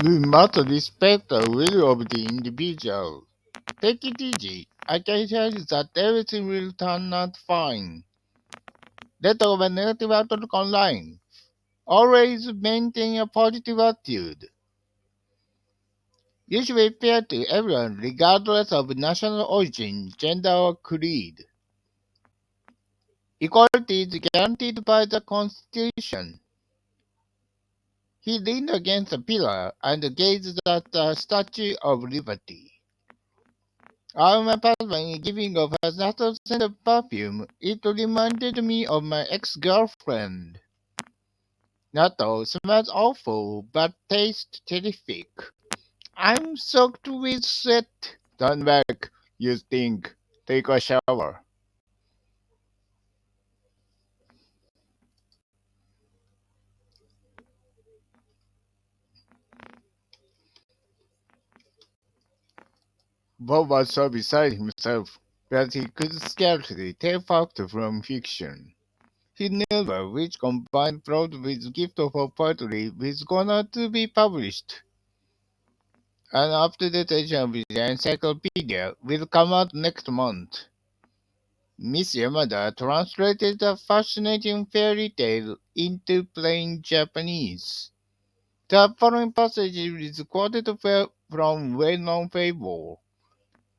We must respect the will of the individual. Take it easy. I can tell you that everything will turn out fine. Let go of a negative outlook online. Always maintain a positive attitude. You should be fair to everyone, regardless of national origin, gender, or creed. Equality is guaranteed by the Constitution. He leaned against a pillar and gazed at the Statue of Liberty. My husband giving off a subtle scent of perfume. It reminded me of my ex-girlfriend. Natto smells awful, but tastes terrific. I'm soaked with sweat. Turn back, you stink. Take a shower. Bob was so beside himself that he could scarcely tell fact from fiction. His novel, which combined prose with gift for poetry, was gonna to be published. An up-to-date edition of the encyclopedia will come out next month. Miss Yamada translated the fascinating fairy tale into plain Japanese. The following passage is quoted from well-known fable.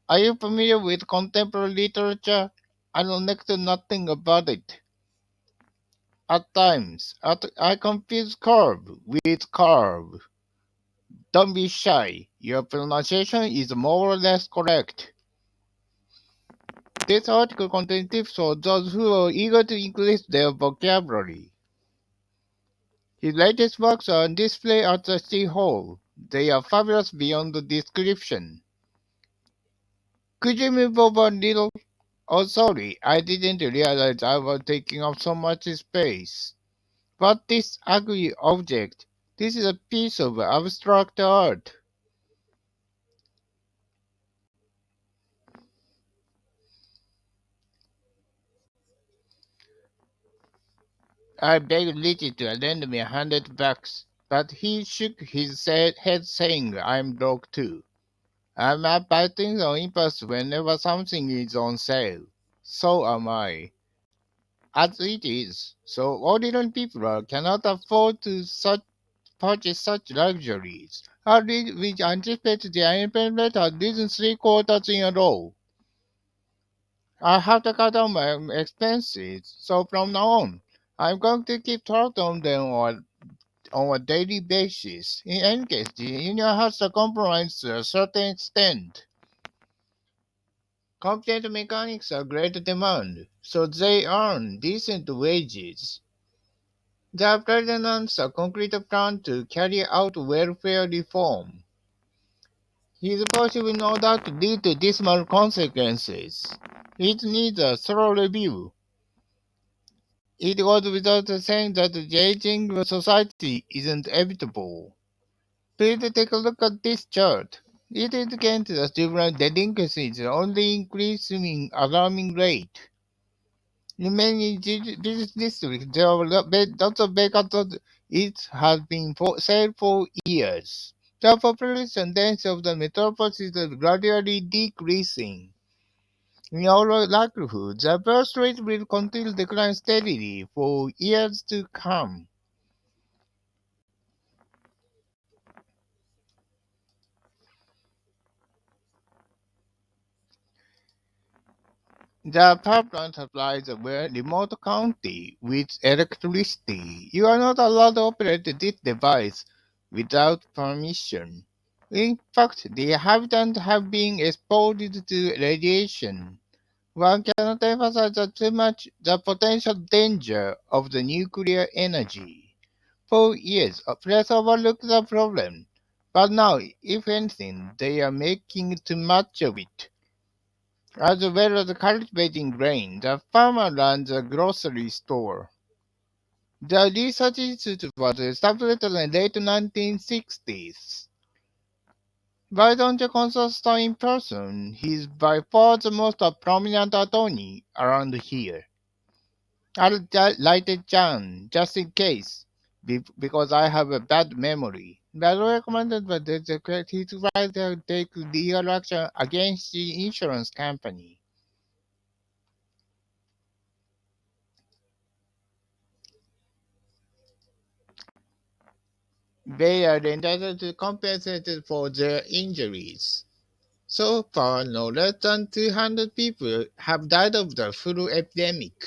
Are you familiar with contemporary literature? I know next to nothing about it. At times, I confuse curve with carve. Don't be shy. Your pronunciation is more or less correct. This article contains tips for those who are eager to increase their vocabulary. His latest works are on display at the City Hall. They are fabulous beyond the description. Could you move over a little? Oh, sorry, I didn't realize I was taking up so much space. But this ugly object, this is a piece of abstract art. I begged Litty to lend me $100, but he shook his head saying I'm broke too. I'm up buy things on impulse whenever something is on sale. So am I. As it is, so ordinary people cannot afford to purchase such luxuries. We anticipate the unemployment has risen 3 quarters in a row. I have to cut down my expenses, so from now on, I'm going to keep track of them on a daily basis. In any case, the union has to compromise to a certain extent. Competent mechanics are great demand, so they earn decent wages. The president announced a concrete plan to carry out welfare reform. His policy will no doubt lead to dismal consequences. It needs a thorough review. It goes without saying that the aging society isn't evitable. Please take a look at this chart. It indicates that juvenile delinquency is only increasing at an alarming rate. In many business districts, there are lots of vacant. It has been for sale for years. The population density of the metropolis is gradually decreasing. In all likelihood, the birth rate will continue to decline steadily for years to come. The power plant supplies a very remote county with electricity. You are not allowed to operate this device without permission. In fact, the inhabitants have been exposed to radiation. One cannot emphasize too much the potential danger of the nuclear energy. For years, press overlooked the problem, but now, if anything, they are making too much of it. As well as cultivating grain, the farmer runs a grocery store. The research institute was established in the late 1960s. Why don't you consult Stone in person? He's by far the most prominent attorney around here. I'll light it down, just in case, because I have a bad memory. But recommended that he tried to take legal action against the insurance company. They are entitled to compensate for their injuries. So far, no less than 200 people have died of the flu epidemic.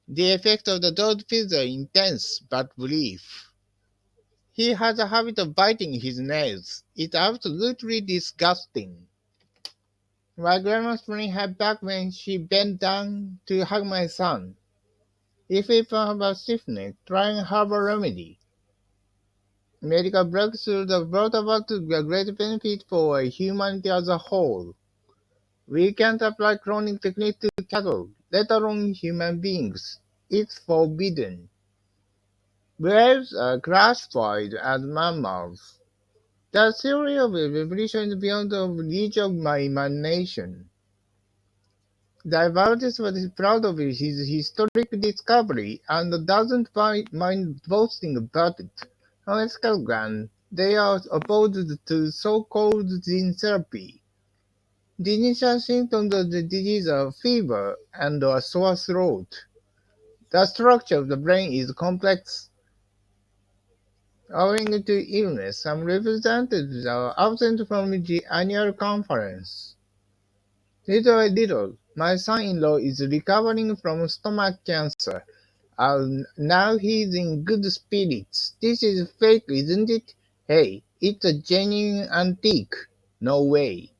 The effects of the dog pills are intense but brief. He has a habit of biting his nails. It's absolutely disgusting. My grandma sprang her back when she bent down to hug my son. If people have a stiffness, try and have a remedy. Medical breakthroughs have brought about a great benefit for humanity as a whole. We can't apply cloning techniques to cattle, let alone human beings. It's forbidden. Bears are classified as mammals. The theory of evolution is beyond the reach of my imagination. The biologist was proud of his historic discovery and doesn't mind boasting about it. On Scotland, they are opposed to so-called gene therapy. The initial symptoms of the disease are fever and a sore throat. The structure of the brain is complex. Owing to illness, some representatives are absent from the annual conference. Little by little, my son-in-law is recovering from stomach cancer, and now he's in good spirits. This is fake, isn't it? Hey, it's a genuine antique. No way.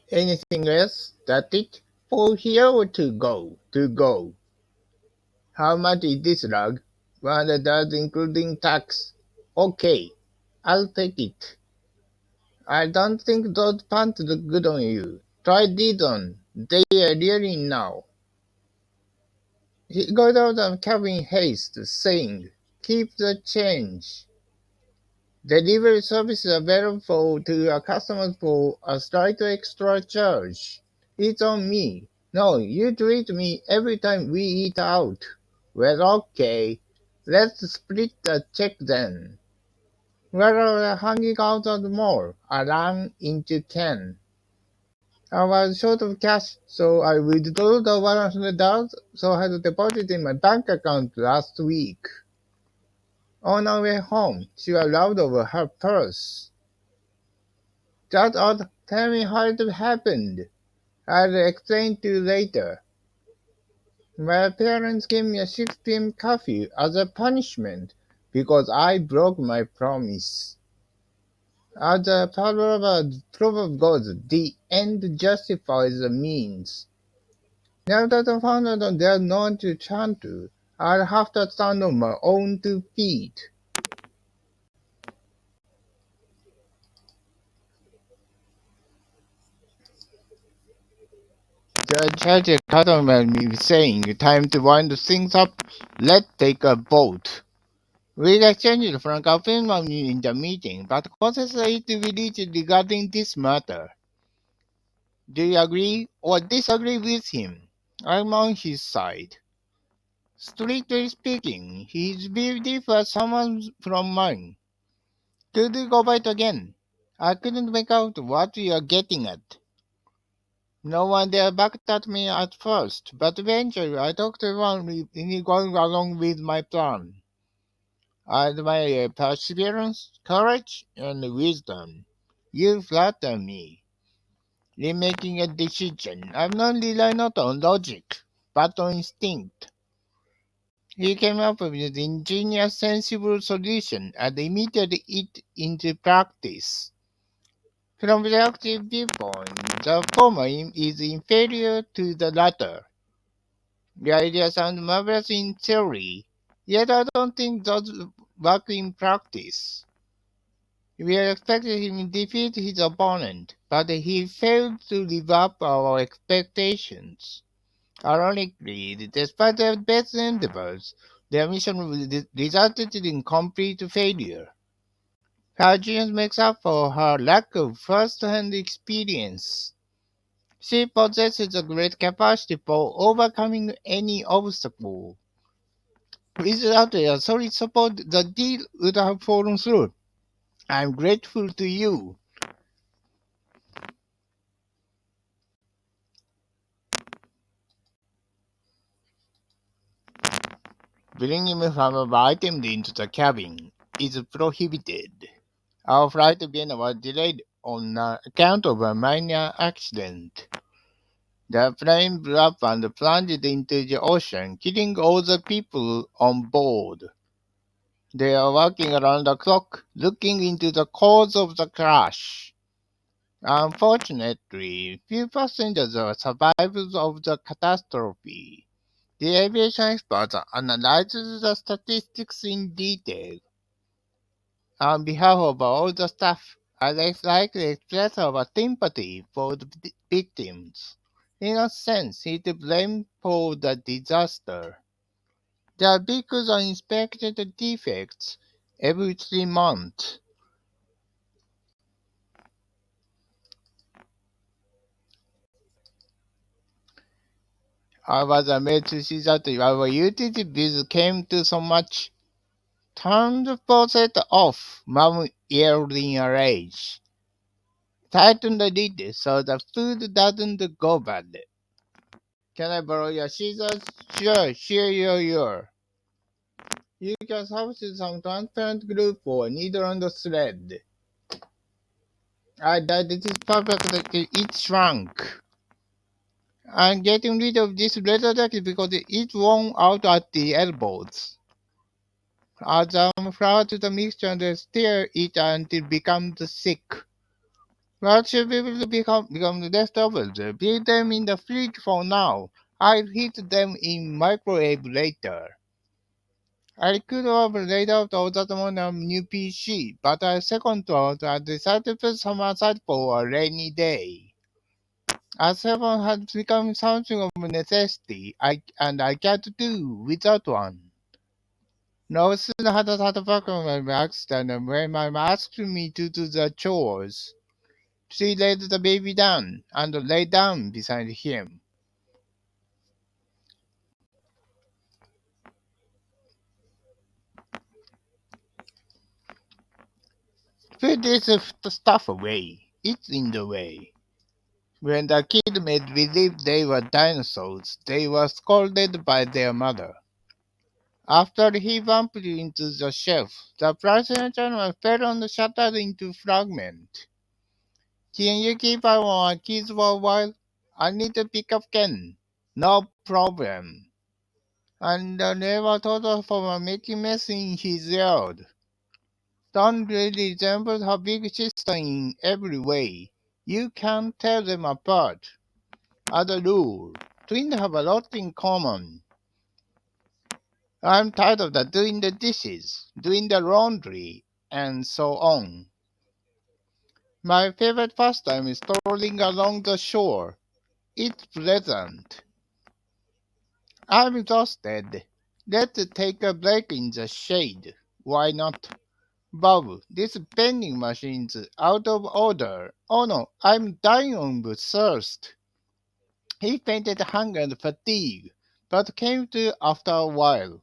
Anything else? That it? For here or to go? To go. How much is this rug? $100 including tax. Okay, I'll take it. I don't think those pants look good on you. Try these on. They are really now. He got out of cab in haste, saying, "Keep the change." Delivery service is available to our customers for a slight extra charge. It's on me. No, you treat me every time we eat out. Well, okay. Let's split the check then. We're hanging out at the mall. I ran into Ken. I was short of cash, so I withdrew the $100 so I had deposited in my bank account last week. On our way home, she was loud over her purse. That's odd. Tell me how it happened. I'll explain to you later. My parents gave me a 6 p.m. curfew as a punishment because I broke my promise. As the proverb goes, the end justifies the means. Now that I found out that there's no one to turn to, I'll have to stand on my own 2 feet. The judge caught me saying, "Time to wind things up. Let's take a vote." We exchanged frank opinions in the meeting, but consensus is reached regarding this matter. Do you agree or disagree with him? I'm on his side. Strictly speaking, his view differs somewhat from mine. Could we go by it again? I couldn't make out what you are getting at. No one there backed at me at first, but eventually I talked everyone into going along with my plan. I admire your perseverance, courage, and wisdom. You flatter me. In making a decision, I'm not relying not on logic, but on instinct. He came up with an ingenious, sensible solution and immediated it into practice. From the active viewpoint, the former is inferior to the latter. The idea sounds marvelous in theory, yet I don't think those work in practice. We expected him to defeat his opponent, but he failed to live up to our expectations. Ironically, despite their best endeavors, their mission resulted in complete failure. Her genius makes up for her lack of first-hand experience. She possesses a great capacity for overcoming any obstacle. Without your solid support, the deal would have fallen through. I'm grateful to you. Bringing me flammable items into the cabin is prohibited. Our flight to Vienna was delayed on account of a minor accident. The plane blew up and plunged into the ocean, killing all the people on board. They are working around the clock, looking into the cause of the crash. Unfortunately, few passengers are survivors of the catastrophe. The aviation experts analyzed the statistics in detail. On behalf of all the staff, I'd like to express our sympathy for the victims. In a sense, he is blamed for the disaster. The vehicles are inspected defects every 3 months. I was amazed to see that our utility bills came to so much. Turn the faucet off, Mom yelled in a rage. Tighten the lid so the food doesn't go bad. Can I borrow your scissors? Sure. You can substitute some transparent glue for a needle and a thread. I dyed it is perfect. It shrunk. I'm getting rid of this leather jacket because it's worn out at the elbows. Add some flour to the mixture and stir it until it becomes thick. What should people become the leftovers? Put them in the fridge for now. I'll heat them in microwave later. I could have laid out all that on a new PC, but I second thought I decided to put some aside for a rainy day. A cell phone has become something of a necessity, and I can't do without one. No sooner had I had a back on my accident than when my mom asked me to do the chores. She laid the baby down and lay down beside him. Put this stuff away. It's in the way. When the kid made believe they were dinosaurs, they were scolded by their mother. After he bumped into the shelf, the president fell and shattered into fragments. Can you keep our kids for a while? I need to pick up Ken. No problem. And I never thought of making mess in his yard. Don't really resemble her big sister in every way. You can't tell them apart. As a rule, twins have a lot in common. I'm tired of doing the dishes, doing the laundry, and so on. My favorite pastime is strolling along the shore. It's pleasant. I'm exhausted. Let's take a break in the shade. Why not? Bob, this vending machine's out of order. Oh no, I'm dying of thirst. He fainted hunger and fatigue, but came to after a while.